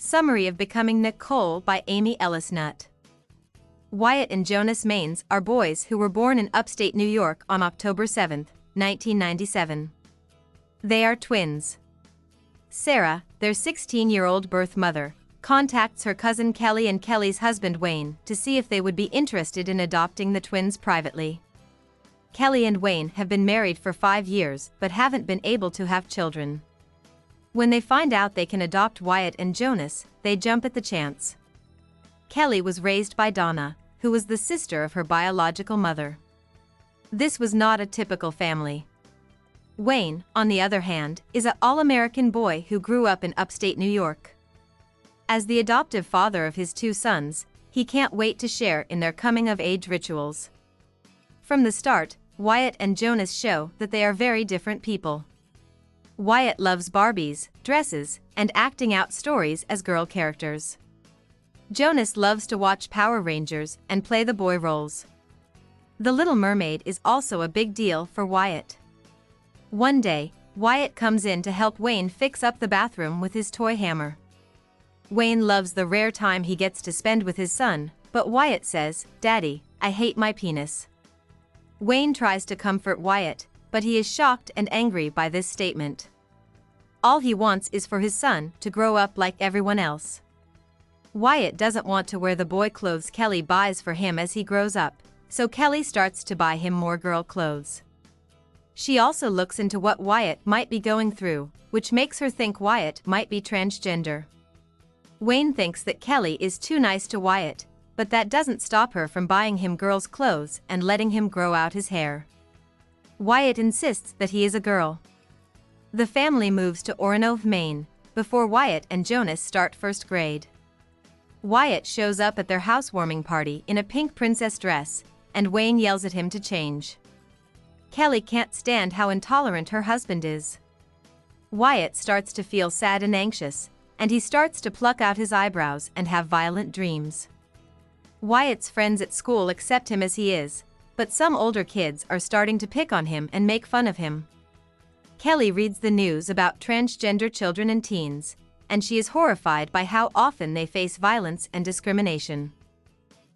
Summary of Becoming Nicole by Amy Ellis Nutt. Wyatt and Jonas Maines are boys who were born in upstate New York on October 7, 1997. They are twins. Sarah, their 16-year-old birth mother, contacts her cousin Kelly and Kelly's husband Wayne to see if they would be interested in adopting the twins privately. Kelly and Wayne have been married for 5 years but haven't been able to have children. When they find out they can adopt Wyatt and Jonas, they jump at the chance. Kelly was raised by Donna, who was the sister of her biological mother. This was not a typical family. Wayne, on the other hand, is an all-American boy who grew up in upstate New York. As the adoptive father of his 2 sons, he can't wait to share in their coming-of-age rituals. From the start, Wyatt and Jonas show that they are very different people. Wyatt loves Barbies, dresses, and acting out stories as girl characters. Jonas loves to watch Power Rangers and play the boy roles. The Little Mermaid is also a big deal for Wyatt. One day, Wyatt comes in to help Wayne fix up the bathroom with his toy hammer. Wayne loves the rare time he gets to spend with his son, but Wyatt says, "Daddy, I hate my penis." Wayne tries to comfort Wyatt, but he is shocked and angry by this statement. All he wants is for his son to grow up like everyone else. Wyatt doesn't want to wear the boy clothes Kelly buys for him as he grows up, so Kelly starts to buy him more girl clothes. She also looks into what Wyatt might be going through, which makes her think Wyatt might be transgender. Wayne thinks that Kelly is too nice to Wyatt, but that doesn't stop her from buying him girls' clothes and letting him grow out his hair. Wyatt insists that he is a girl. The family moves to Orono, Maine, before Wyatt and Jonas start 1st grade. Wyatt shows up at their housewarming party in a pink princess dress, and Wayne yells at him to change. Kelly can't stand how intolerant her husband is. Wyatt starts to feel sad and anxious, and he starts to pluck out his eyebrows and have violent dreams. Wyatt's friends at school accept him as he is, but some older kids are starting to pick on him and make fun of him. Kelly reads the news about transgender children and teens, and she is horrified by how often they face violence and discrimination.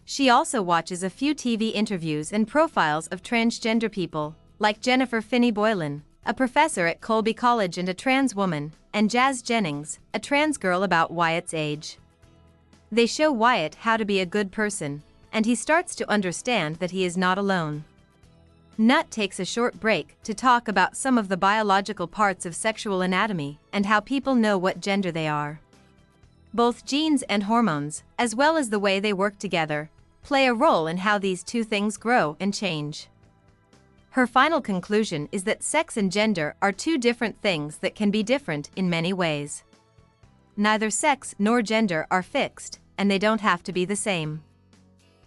She also watches a few TV interviews and profiles of transgender people, like Jennifer Finney Boylan, a professor at Colby College and a trans woman, and Jazz Jennings, a trans girl about Wyatt's age. They show Wyatt how to be a good person, and he starts to understand that he is not alone. Nutt takes a short break to talk about some of the biological parts of sexual anatomy and how people know what gender they are. Both genes and hormones, as well as the way they work together, play a role in how these 2 things grow and change. Her final conclusion is that sex and gender are 2 different things that can be different in many ways. Neither sex nor gender are fixed, and they don't have to be the same.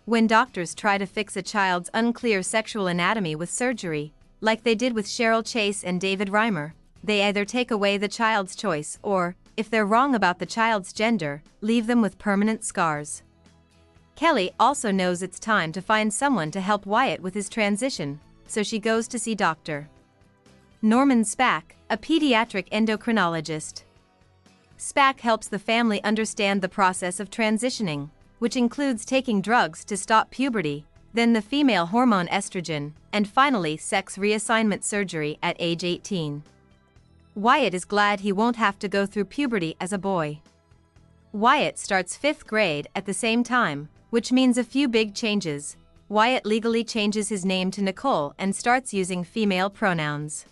When doctors try to fix a child's unclear sexual anatomy with surgery, like they did with Cheryl Chase and David Reimer, they either take away the child's choice or, if they're wrong about the child's gender, leave them with permanent scars. Kelly also knows it's time to find someone to help Wyatt with his transition, so she goes to see Dr. Norman Spack, a pediatric endocrinologist. Spack helps the family understand the process of transitioning, which includes taking drugs to stop puberty, then the female hormone estrogen, and finally sex reassignment surgery at age 18. Wyatt is glad he won't have to go through puberty as a boy. Wyatt starts 5th grade at the same time, which means a few big changes. Wyatt legally changes his name to Nicole and starts using female pronouns.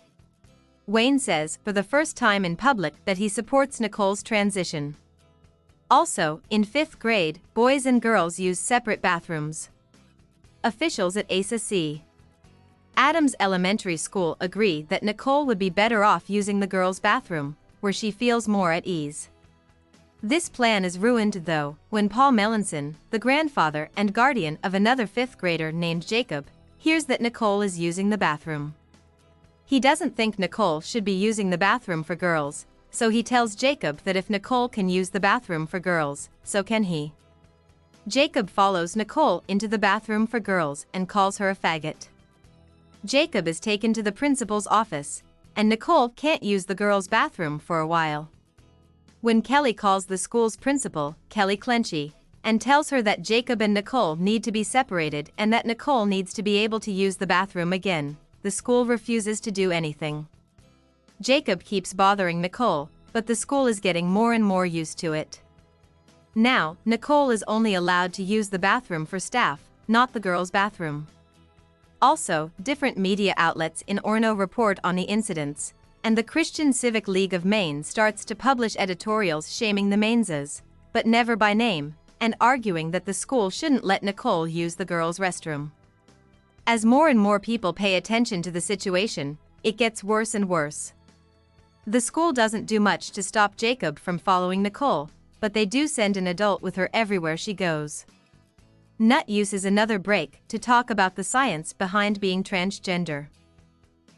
Wayne says for the first time in public that he supports Nicole's transition. Also, in 5th grade, boys and girls use separate bathrooms. Officials at Asa C. Adams Elementary School agree that Nicole would be better off using the girls' bathroom, where she feels more at ease. This plan is ruined though, when Paul Melanson, the grandfather and guardian of another 5th grader named Jacob, hears that Nicole is using the bathroom. He doesn't think Nicole should be using the bathroom for girls, so he tells Jacob that if Nicole can use the bathroom for girls, so can he. Jacob follows Nicole into the bathroom for girls and calls her a faggot. Jacob is taken to the principal's office, and Nicole can't use the girls' bathroom for a while. when Kelly calls the school's principal, Kelly Clenchy, and tells her that Jacob and Nicole need to be separated and that Nicole needs to be able to use the bathroom again, the school refuses to do anything. Jacob keeps bothering Nicole, but the school is getting more and more used to it. Now, Nicole is only allowed to use the bathroom for staff, not the girls' bathroom. Also, different media outlets in Orono report on the incidents, and the Christian Civic League of Maine starts to publish editorials shaming the Mainses, but never by name, and arguing that the school shouldn't let Nicole use the girls' restroom. As more and more people pay attention to the situation, it gets worse and worse. The school doesn't do much to stop Jacob from following Nicole, but they do send an adult with her everywhere she goes. Nutt uses another break to talk about the science behind being transgender.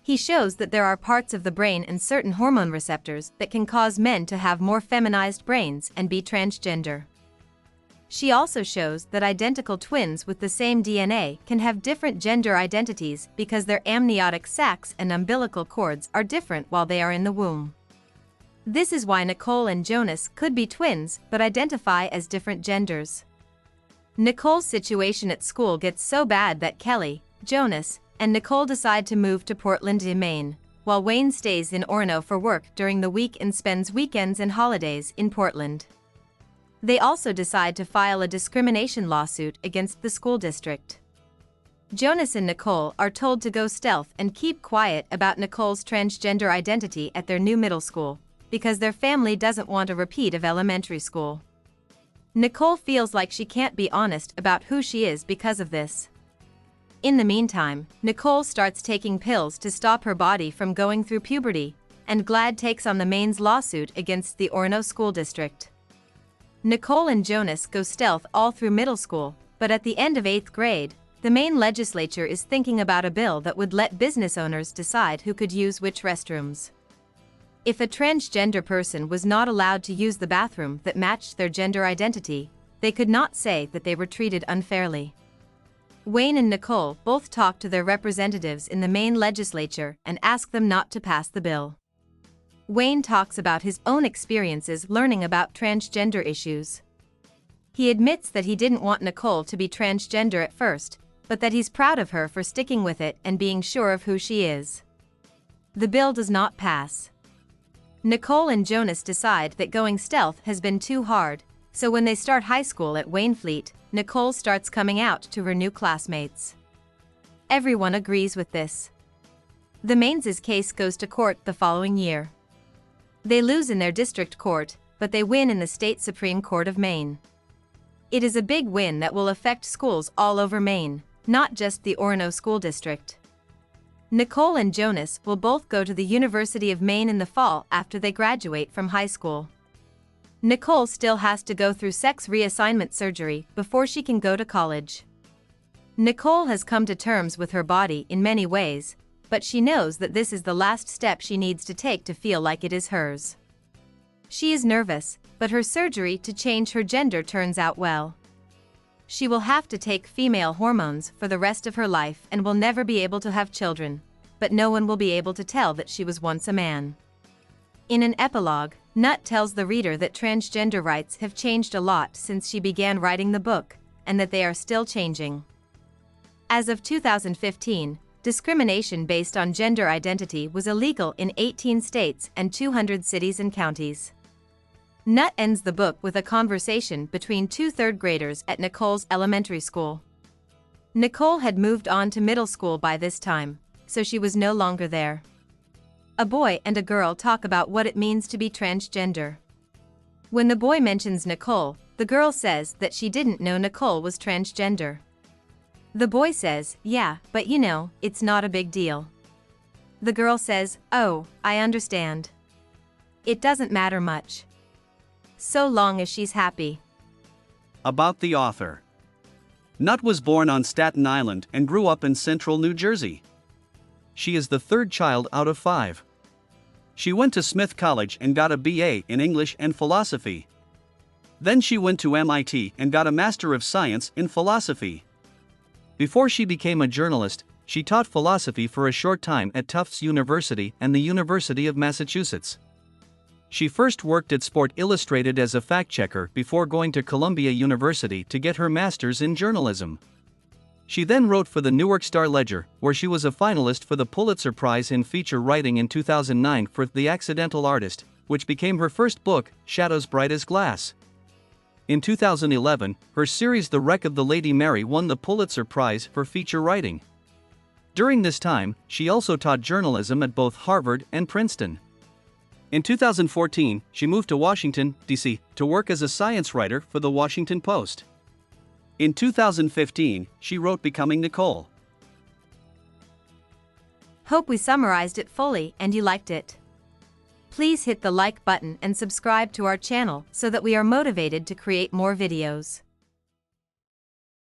He shows that there are parts of the brain and certain hormone receptors that can cause men to have more feminized brains and be transgender. She also shows that identical twins with the same DNA can have different gender identities because their amniotic sacs and umbilical cords are different while they are in the womb. This is why Nicole and Jonas could be twins but identify as different genders. Nicole's situation at school gets so bad that Kelly, Jonas, and Nicole decide to move to Portland, Maine, while Wayne stays in Orono for work during the week and spends weekends and holidays in Portland. They also decide to file a discrimination lawsuit against the school district. Jonas and Nicole are told to go stealth and keep quiet about Nicole's transgender identity at their new middle school, because their family doesn't want a repeat of elementary school. Nicole feels like she can't be honest about who she is because of this. In the meantime, Nicole starts taking pills to stop her body from going through puberty, and Glad takes on the Maine's lawsuit against the Orono School District. Nicole and Jonas go stealth all through middle school, but at the end of 8th grade, the Maine legislature is thinking about a bill that would let business owners decide who could use which restrooms. If a transgender person was not allowed to use the bathroom that matched their gender identity, they could not say that they were treated unfairly. Wayne and Nicole both talk to their representatives in the Maine legislature and ask them not to pass the bill. Wayne talks about his own experiences learning about transgender issues. He admits that he didn't want Nicole to be transgender at first, but that he's proud of her for sticking with it and being sure of who she is. The bill does not pass. Nicole and Jonas decide that going stealth has been too hard, so when they start high school at Waynfleet, Nicole starts coming out to her new classmates. Everyone agrees with this. The Maines' case goes to court the following year. They lose in their district court, but they win in the state Supreme Court of Maine. It is a big win that will affect schools all over Maine, not just the Orono School District. Nicole and Jonas will both go to the University of Maine in the fall after they graduate from high school. Nicole still has to go through sex reassignment surgery before she can go to college. Nicole has come to terms with her body in many ways, but she knows that this is the last step she needs to take to feel like it is hers. She is nervous, but her surgery to change her gender turns out well. She will have to take female hormones for the rest of her life and will never be able to have children, but no one will be able to tell that she was once a man. In an epilogue, Nutt tells the reader that transgender rights have changed a lot since she began writing the book, and that they are still changing. As of 2015, discrimination based on gender identity was illegal in 18 states and 200 cities and counties. Nutt ends the book with a conversation between two third-graders at Nicole's elementary school. Nicole had moved on to middle school by this time, so she was no longer there. A boy and a girl talk about what it means to be transgender. When the boy mentions Nicole, the girl says that she didn't know Nicole was transgender. The boy says, "Yeah, but you know, it's not a big deal." The girl says, "Oh, I understand. It doesn't matter much. So long as she's happy." About the author. Nutt was born on Staten Island and grew up in central New Jersey. She is the third child out of 5. She went to Smith College and got a BA in English and philosophy. Then she went to MIT and got a Master of Science in philosophy. Before she became a journalist, she taught philosophy for a short time at Tufts University and the University of Massachusetts. She first worked at Sport Illustrated as a fact-checker before going to Columbia University to get her master's in journalism. She then wrote for the Newark Star-Ledger, where she was a finalist for the Pulitzer Prize in Feature Writing in 2009 for The Accidental Artist, which became her first book, Shadows Bright as Glass. In 2011, her series The Wreck of the Lady Mary won the Pulitzer Prize for Feature Writing. During this time, she also taught journalism at both Harvard and Princeton. In 2014, she moved to Washington, D.C., to work as a science writer for The Washington Post. In 2015, she wrote Becoming Nicole. Hope we summarized it fully and you liked it. Please hit the like button and subscribe to our channel so that we are motivated to create more videos.